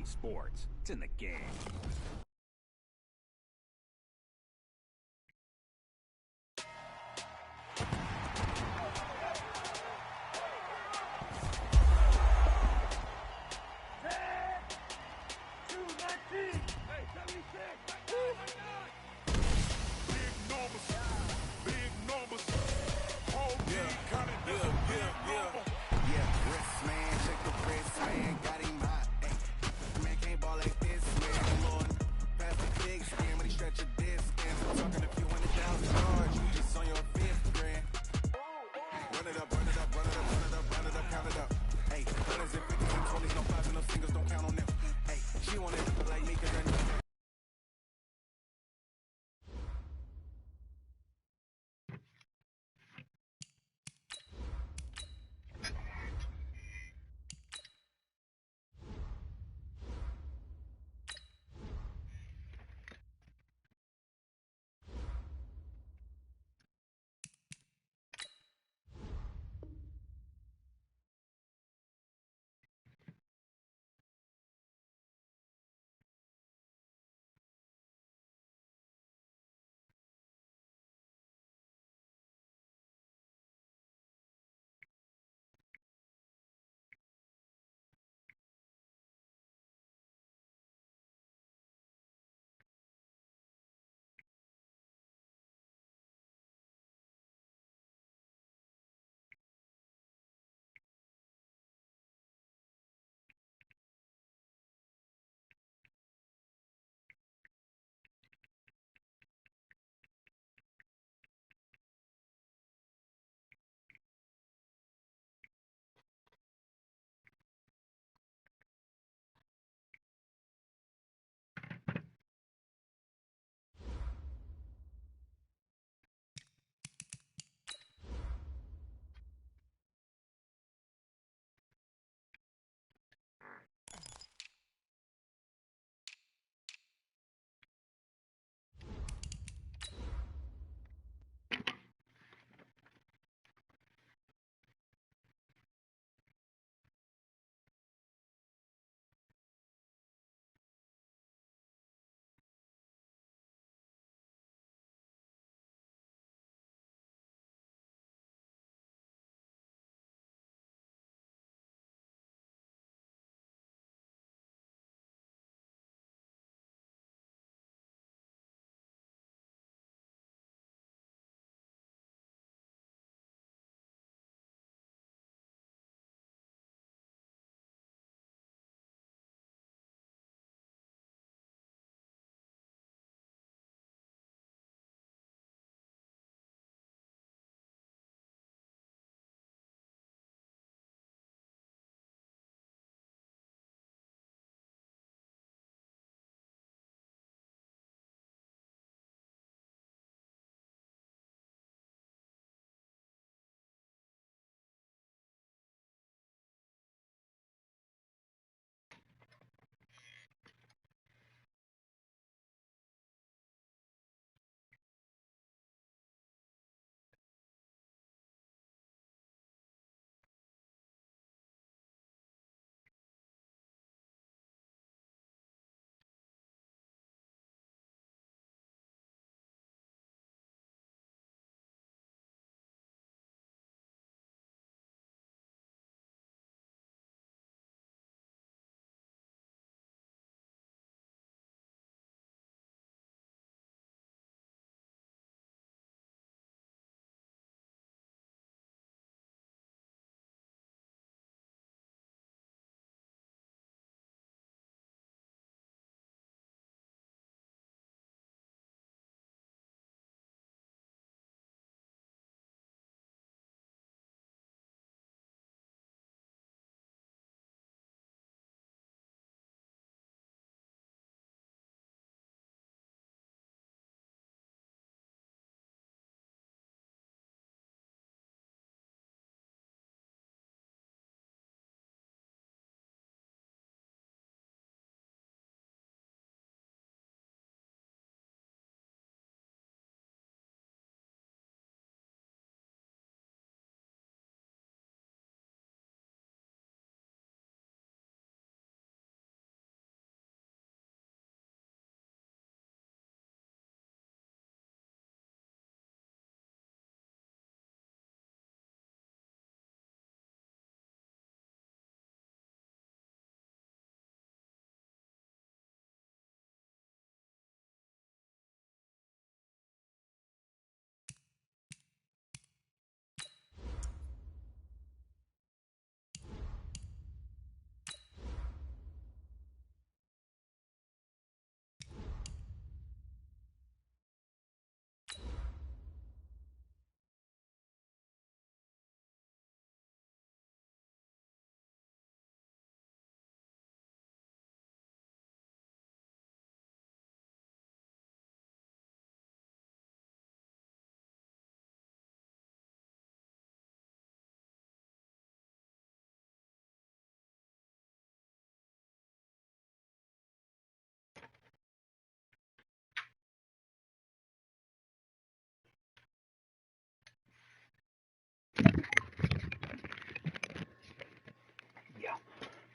Sports. It's in the game.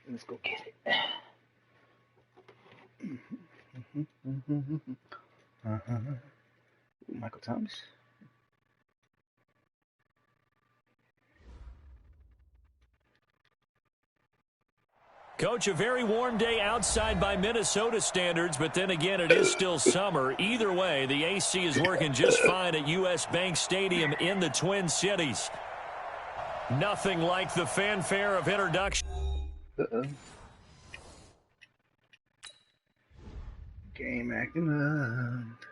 Let's go get it. Michael Thomas. Coach, a very warm day outside by Minnesota standards, but then again, it is still summer. Either way, the AC is working just fine at U.S. Bank Stadium in the Twin Cities. Nothing like the fanfare of introduction. Game acting up.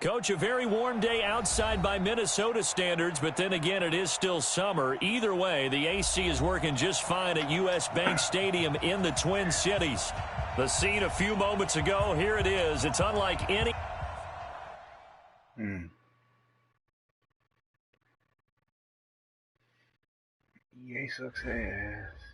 Coach, a very warm day outside by Minnesota standards, but then again, it is still summer. Either way, the AC is working just fine at U.S. Bank Stadium in the Twin Cities. The scene a few moments ago, here it is. It's unlike any... EA sucks ass.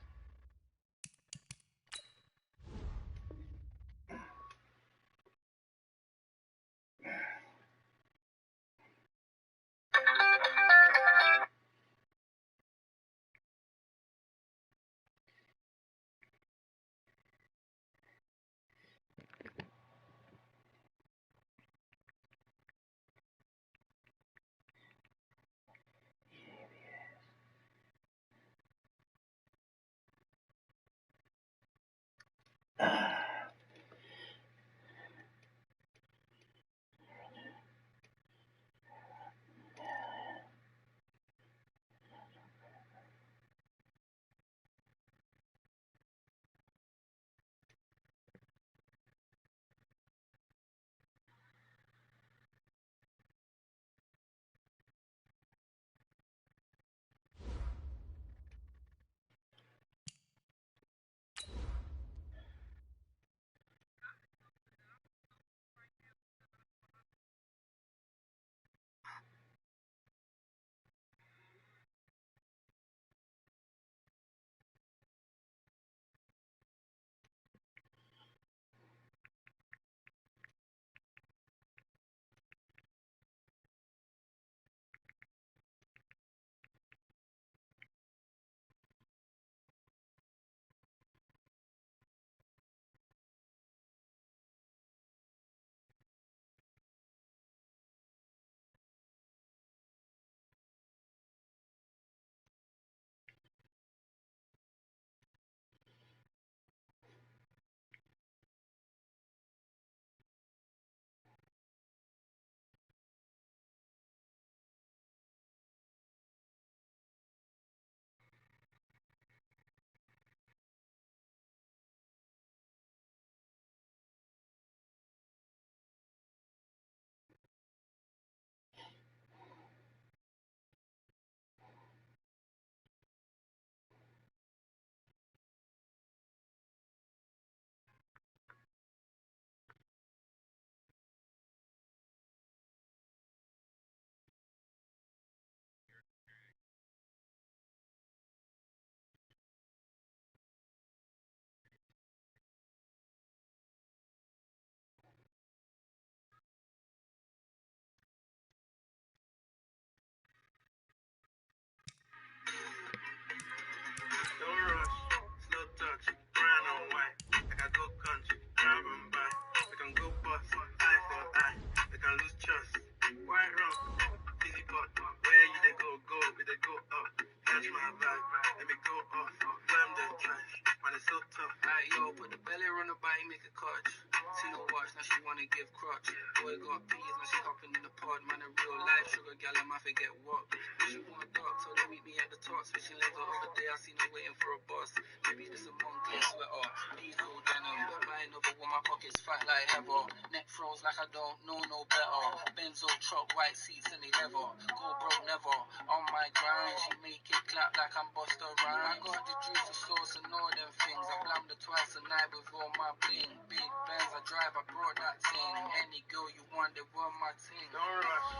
Boy got peas and she's hopping in the pod. Man, a real life sugar gal, I might forget what. She want dark, so they meet me at the top. Switching lanes the other day, I seen her waiting for a bus. Maybe this a Moncler sweater, diesel denim. Buying over with my pockets fat like heather. Neck froze like I don't know no better. Benzo truck, white seats and they leather. Go broke never. On my grind, she make it clap like I'm Busta Rhymes. I got the juice, the sauce and all them things. I blammed her twice a night with all my bling. Big Benz I drive, I brought that thing. Any girl you want, they want my thing. Don't rush,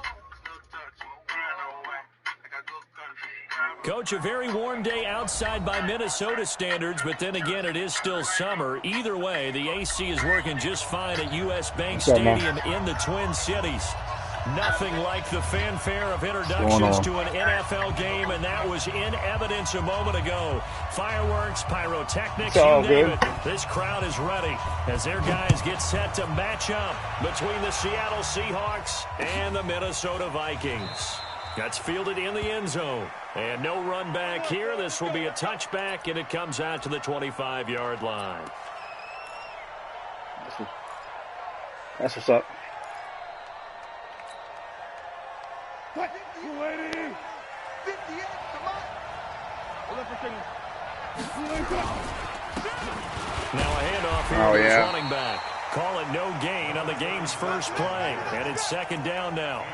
no touch, run away. Coach, a very warm day outside by Minnesota standards, but then again, it is still summer. Either way, the AC is working just fine at U.S. Bank Stadium in the Twin Cities. Nothing like the fanfare of introductions to an NFL game, and that was in evidence a moment ago. Fireworks, pyrotechnics, you name it. This crowd is ready as their guys get set to match up between the Seattle Seahawks and the Minnesota Vikings. That's fielded in the end zone. And no run back here. This will be a touchback, and it comes out to the 25-yard line. That's what's up. Now a handoff here to his running back. Call it no gain on the game's first play. And it's second down now.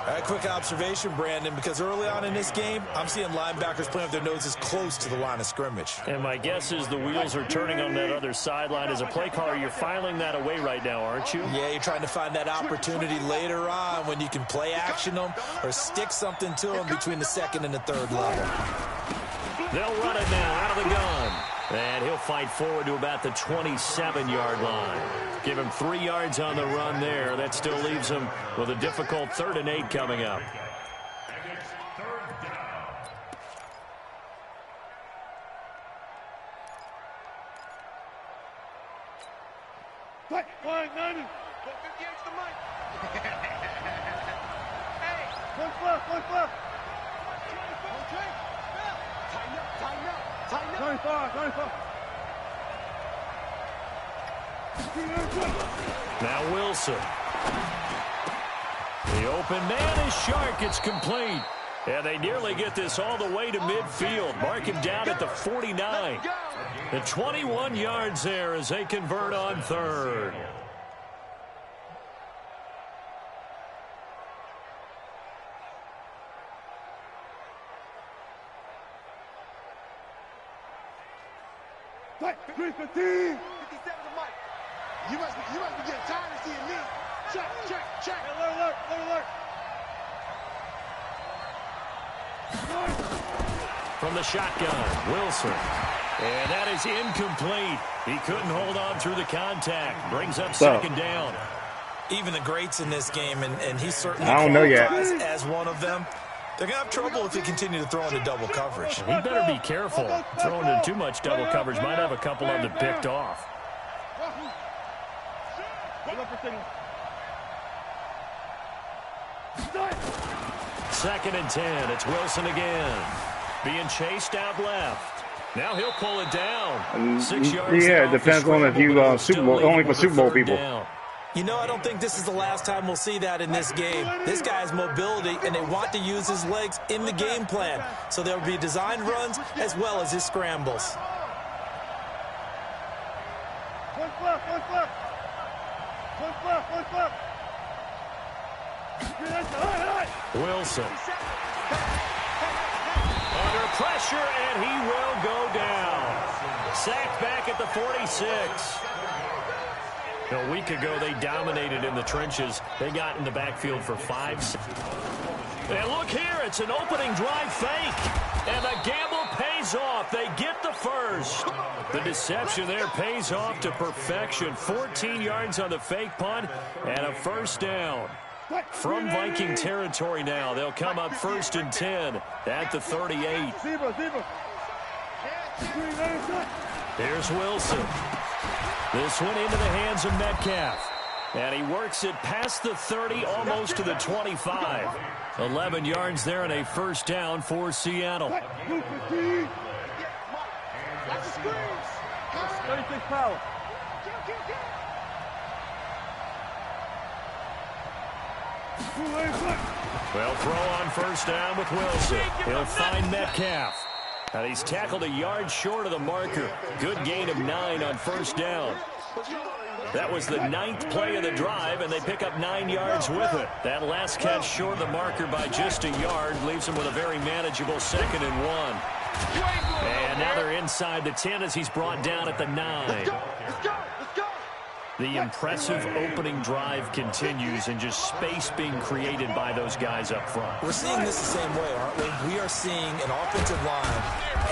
A quick observation, Brandon, because early on in this game, I'm seeing linebackers playing with their noses close to the line of scrimmage. And my guess is the wheels are turning on that other sideline. As a play caller, you're filing that away right now, aren't you? Yeah, you're trying to find that opportunity later on when you can play action them or stick something to them between the second and the third level. They'll run it now out of the gun. And he'll fight forward to about the 27-yard line. Give him 3 yards on the run there. That still leaves him with a difficult 3rd and 8 coming up. Now Wilson. The open man is Shark. It's complete. And they nearly get this all the way to midfield. Mark him down at the 49. The 21 yards there as they convert on 3rd. You must be getting tired of seeing me. Check. Alert. From the shotgun, Wilson. And that is incomplete. He couldn't hold on through the contact. Brings up second down. Even the greats in this game, and he certainly I don't know yet. as one of them, they're going to have trouble if they continue to throw into double coverage. He better be careful. Throwing into too much double coverage might have a couple of them picked off. Second and 10. It's Wilson again. Being chased out left. Now he'll pull it down. 6 yards. Yeah, it depends on if you Super Bowl, only for Super Bowl people. Down. You know, I don't think this is the last time we'll see that in this game. This guy has mobility, and they want to use his legs in the game plan. So there will be designed runs as well as his scrambles. Wilson. Under pressure, and he will go down. Sacked back at the 46. A week ago, they dominated in the trenches. They got in the backfield for 5. And look here, it's an opening drive fake. And the gamble pays off. They get the first. The deception there pays off to perfection. 14 yards on the fake punt and a first down. From Viking territory now, they'll come up 1st and 10 at the 38. Here's Wilson. This one into the hands of Metcalf. And he works it past the 30, almost to the 25. 11 yards there and a first down for Seattle. 36 power. Well, throw on first down with Wilson. He'll find Metcalf. And he's tackled a yard short of the marker. Good gain of 9 on first down. That was the 9th play of the drive, and they pick up 9 yards with it. That last catch short of the marker by just a yard leaves him with a very manageable 2nd and 1. And now they're inside the 10 as he's brought down at the 9. The impressive opening drive continues, and just space being created by those guys up front. We're seeing this the same way, aren't we? We are seeing an offensive line,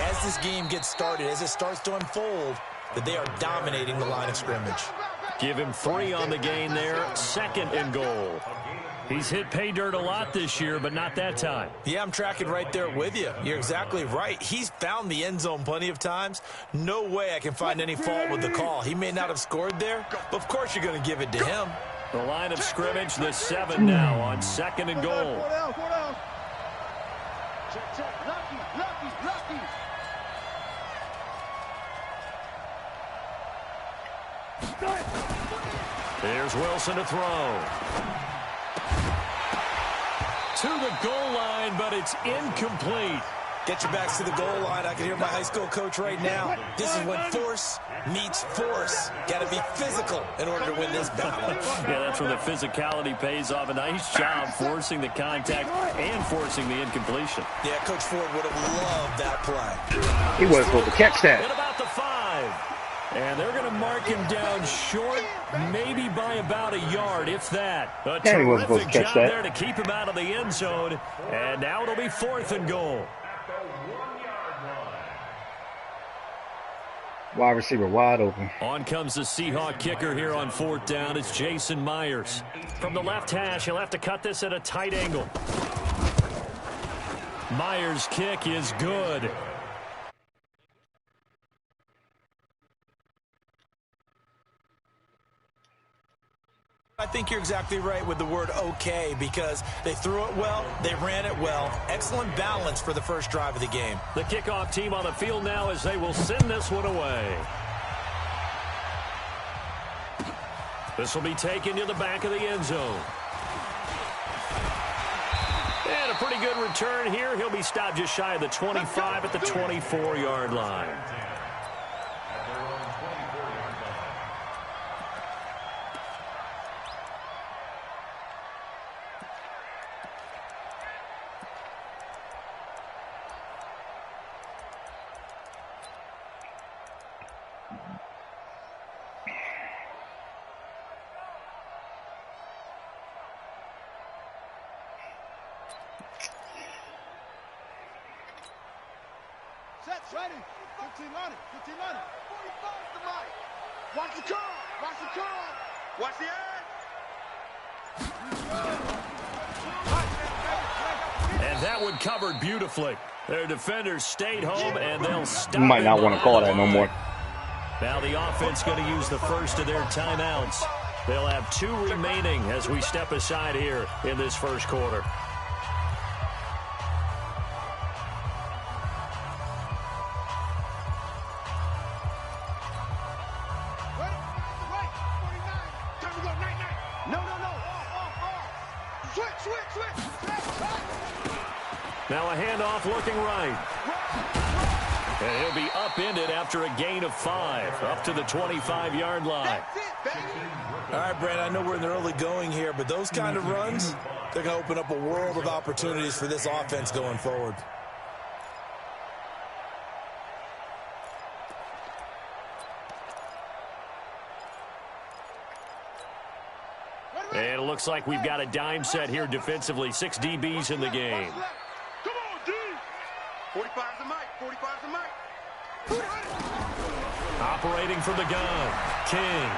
as this game gets started, as it starts to unfold, that they are dominating the line of scrimmage. Give him 3 on the gain there, 2nd and goal. He's hit pay dirt a lot this year, but not that time. Yeah, I'm tracking right there with you. You're exactly right. He's found the end zone plenty of times. No way I can find any fault with the call. He may not have scored there, but of course you're going to give it to him. The line of scrimmage, the 7 now on 2nd and goal. Here's Wilson to throw. To the goal line, but it's incomplete. Get your backs to the goal line. I can hear my high school coach right now. This is when force meets force. Got to be physical in order to win this battle. Yeah, that's where the physicality pays off. A nice job forcing the contact and forcing the incompletion. Yeah, Coach Ford would have loved that play. He wasn't supposed to catch that. At about the 5. And they're going to mark him down short, maybe by about a yard, if that. A terrific job there to keep him out of the end zone. And now it'll be 4th and goal. Wide receiver wide open. On comes the Seahawk kicker here on 4th down. It's Jason Myers. From the left hash, he'll have to cut this at a tight angle. Myers' kick is good. I think you're exactly right with the word okay, because they threw it well, they ran it well. Excellent balance for the first drive of the game. The kickoff team on the field now as they will send this one away. This will be taken to the back of the end zone. And a pretty good return here. He'll be stopped just shy of the 25 at the 24-yard line. Set's ready. 15 on it. 15 on it. 45's the mic. Watch the curl. Watch the curl. Watch the edge. And that one covered beautifully. Their defenders stayed home, and they'll stop. You might not want to call that no more. Now the offense going to use the first of their timeouts. They'll have 2 remaining as we step aside here in this first quarter. Now a handoff looking right. And he'll be upended after a gain of 5, up to the 25-yard line. All right, Brad, I know we're in the early going here, but those kind of runs, they're going to open up a world of opportunities for this offense going forward. And it looks like we've got a dime set here defensively. 6 DBs in the game. Come on, D. 45's the mic. 45's the mic. Operating from the gun. King.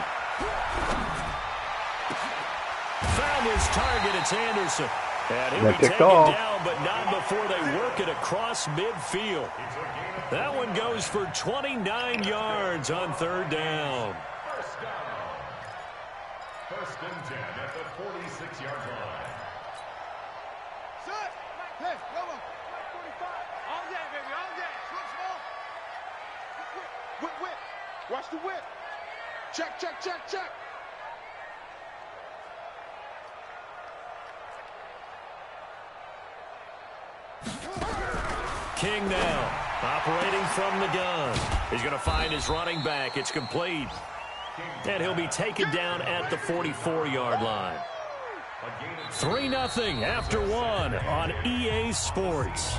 Found his target. It's Anderson. And he'll be taken down, but not before they work it across midfield. That one goes for 29 yards on 3rd down. First and 10 at the 46-yard line. Set. Hey, go on. 45. All day, baby. All day. Switch ball. Whip, whip. Watch the whip. Check, check, check, check. King now, operating from the gun. He's going to find his running back. It's complete. And he'll be taken down at the 44-yard line. 3-0 after one on EA Sports.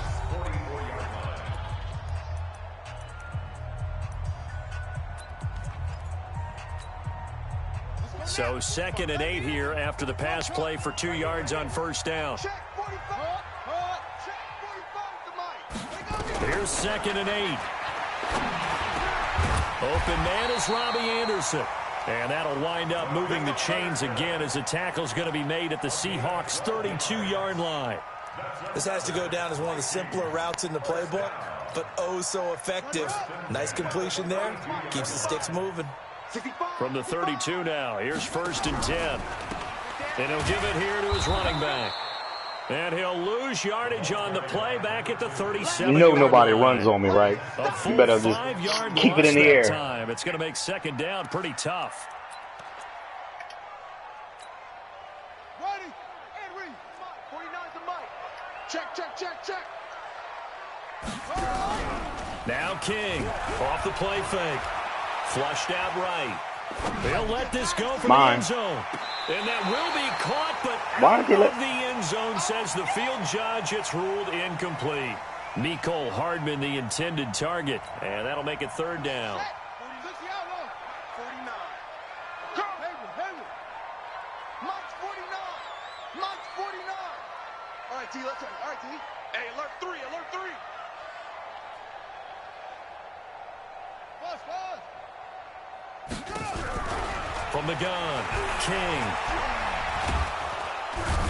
So 2nd and 8 here after the pass play for 2 yards on first down. Here's 2nd and 8. Open man is Robbie Anderson. And that'll wind up moving the chains again as the tackle's going to be made at the Seahawks' 32-yard line. This has to go down as one of the simpler routes in the playbook, but oh so effective. Nice completion there. Keeps the sticks moving. From the 32 now, here's 1st and 10. And he'll give it here to his running back. And he'll lose yardage on the play back at the 37. You know nobody runs on me, right? You better just keep it in the air. Time. It's going to make 2nd down pretty tough. Ready? And read. 49's the mic. Check, check, check, check. Now King off the play fake. Flushed out right. They'll let this go from the end zone. And that will be caught, but out of the end zone, says the field judge. It's ruled incomplete. Nicole Hardman, the intended target. And that'll make it 3rd down. 49. Mike's 49. Mike's 49. All right, T, let's go. All right, T. Hey, alert 3, alert 3. Buzz, buzz. From the gun, King.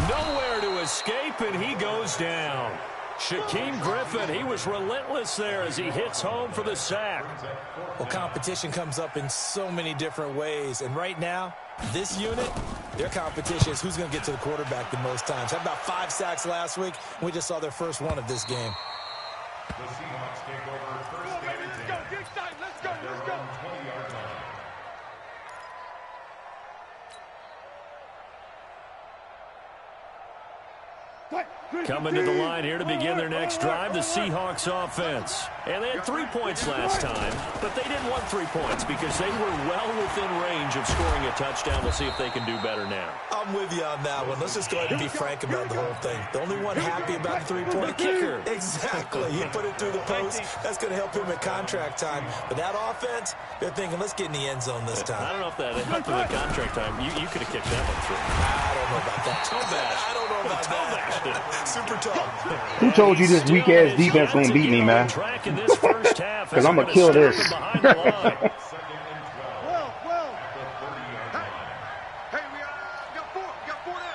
Nowhere to escape, and he goes down. Shaquem Griffin, he was relentless there as he hits home for the sack. Well, competition comes up in so many different ways, and right now, this unit, their competition is who's going to get to the quarterback the most times. Had about 5 sacks last week. We just saw their first one of this game. The Seahawks take over 1st and 10. Let's go, get excited. Let's go, let's go. 20-yard line. Coming to the line here to begin their next drive, the Seahawks offense. And they had 3 points last time, but they didn't want 3 points because they were well within range of scoring a touchdown. We'll see if they can do better now. I'm with you on that one. Let's just go ahead and be frank about the whole thing. The only one happy about the 3-point kicker. Exactly. He put it through the post. That's going to help him at contract time. But that offense, they're thinking, let's get in the end zone this time. I don't know if that helped him at contract time. You could have kicked that one through. I don't know about that. I don't know about that. Super tough. Who told you this weak-ass defense gonna beat me, man? Because I'm gonna kill this. Well. Hey, we got 4. We got 4 now.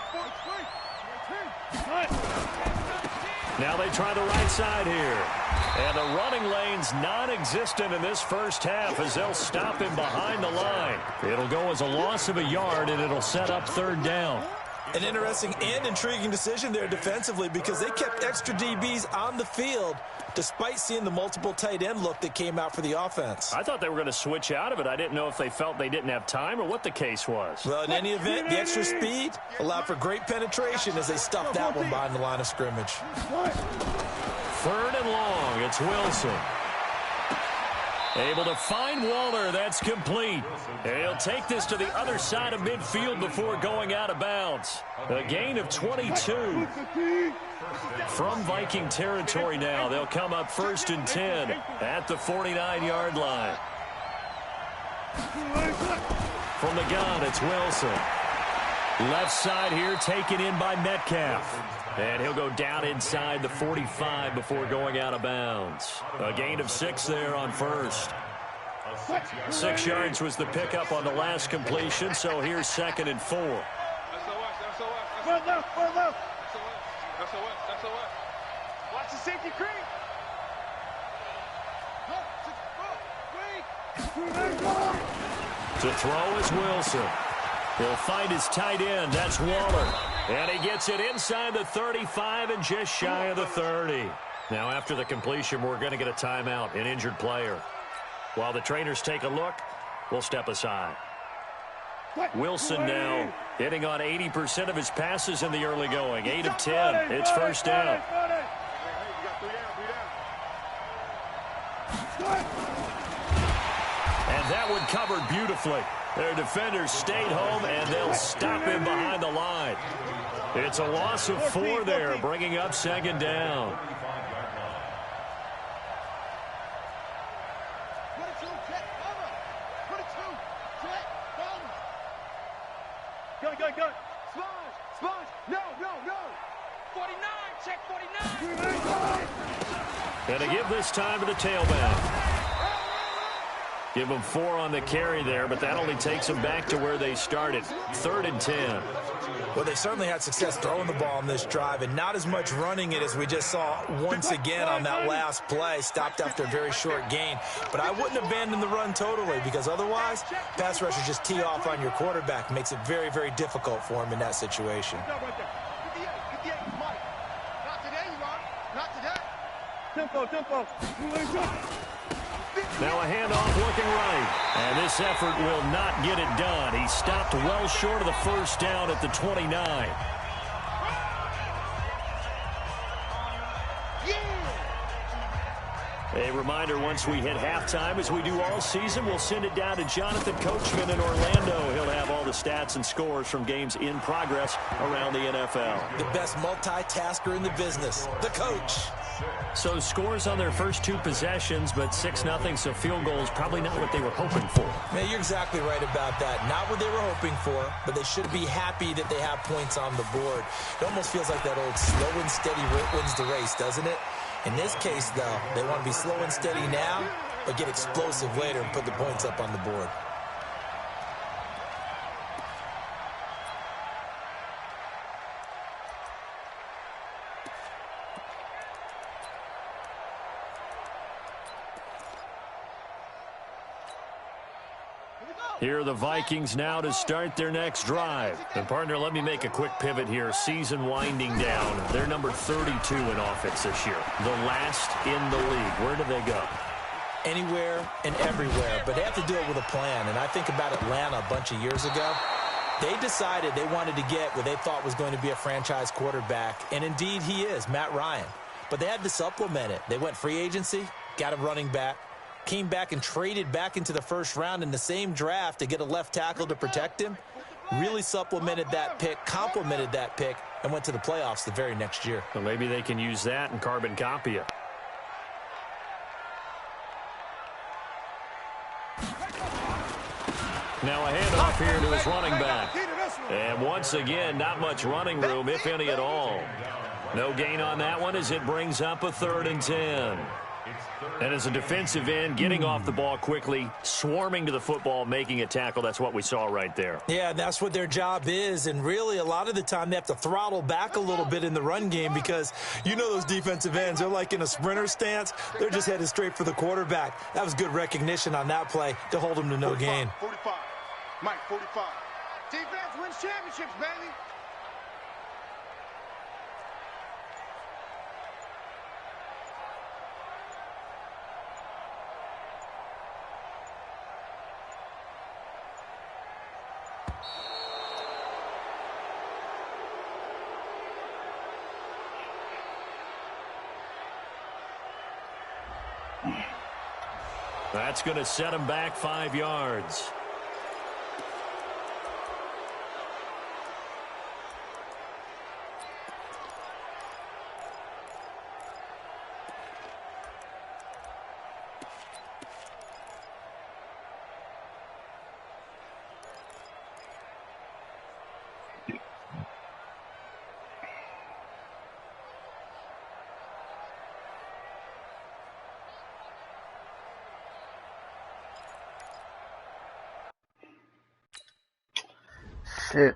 4. Now they try the right side here. And the running lane's non-existent in this first half as they'll stop him behind the line. It'll go as a loss of a yard, and it'll set up 3rd down. An interesting and intriguing decision there defensively because they kept extra DBs on the field despite seeing the multiple tight end look that came out for the offense. I thought they were going to switch out of it. I didn't know if they felt they didn't have time or what the case was. Well, in any event, the extra speed allowed for great penetration as they stuffed that one behind the line of scrimmage. 3rd and long. It's Wilson. Able to find Waller. That's complete. And he'll take this to the other side of midfield before going out of bounds. A gain of 22. From Viking territory now. They'll come up 1st and 10 at the 49-yard line. From the gun, it's Wilson. Left side here taken in by Metcalf. And he'll go down inside the 45 before going out of bounds. A gain of 6 there on 1st. 6 yards was the pickup on the last completion, so here's 2nd and 4. Watch the safety creep. To throw is Wilson. He'll find his tight end. That's Waller. And he gets it inside the 35 and just shy of the 30. Now, after the completion, we're going to get a timeout, an injured player. While the trainers take a look, we'll step aside. Wilson now hitting on 80% of his passes in the early going. 8 of 10. It's 1st down. That one covered beautifully. Their defenders stayed home, and they'll stop him behind the line. It's a loss of 4 there, bringing up second down. Go. Sponge. No. 49, check 49. And to give this time to the tailback. Give them 4 on the carry there, but that only takes them back to where they started. 3rd and 10. Well, they certainly had success throwing the ball on this drive and not as much running it as we just saw once again on that last play. Stopped after a very short gain. But I wouldn't abandon the run totally, because otherwise, pass rushers just tee off on your quarterback. Makes it very, very difficult for him in that situation. Tempo. Now a handoff looking right. And this effort will not get it done. He stopped well short of the first down at the 29. A reminder, once we hit halftime, as we do all season, we'll send it down to Jonathan Coachman in Orlando. He'll have all the stats and scores from games in progress around the NFL. The best multitasker in the business, the coach. So scores on their first 2 possessions, but 6-0, so field goal is probably not what they were hoping for. Man, you're exactly right about that. Not what they were hoping for, but they should be happy that they have points on the board. It almost feels like that old slow and steady wins the race, doesn't it? In this case, though, they want to be slow and steady now, but get explosive later and put the points up on the board. Here are the Vikings now to start their next drive. And, partner, let me make a quick pivot here. Season winding down. They're number 32 in offense this year. The last in the league. Where do they go? Anywhere and everywhere. But they have to do it with a plan. And I think about Atlanta a bunch of years ago. They decided they wanted to get what they thought was going to be a franchise quarterback. And, indeed, he is, Matt Ryan. But they had to supplement it. They went free agency, got a running back. Came back and traded back into the first round in the same draft to get a left tackle to protect him. Really supplemented that pick, complemented that pick, and went to the playoffs the very next year. Well, maybe they can use that and carbon copy it. Now a handoff here to his running back. And once again, not much running room, if any at all. No gain on that one as it brings up a 3rd and 10. And as a defensive end, getting off the ball quickly, swarming to the football, making a tackle, that's what we saw right there. Yeah, that's what their job is. And really, a lot of the time, they have to throttle back a little bit in the run game because you know those defensive ends, they're like in a sprinter stance. They're just headed straight for the quarterback. That was good recognition on that play to hold him to no gain. 45. Mike, 45. Defense wins championships, baby. That's going to set him back 5 yards. Shit.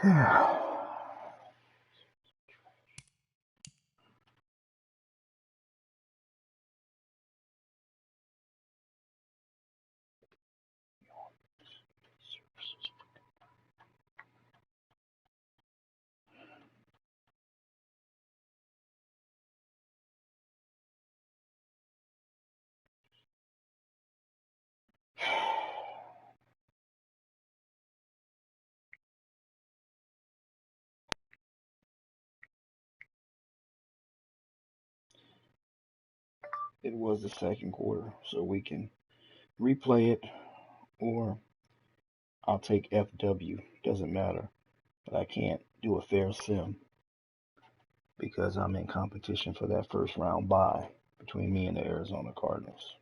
Yeah. it was the second quarter, so we can replay it, or I'll take FW. Doesn't matter. But I can't do a fair sim because I'm in competition for that first round bye between me and the Arizona Cardinals.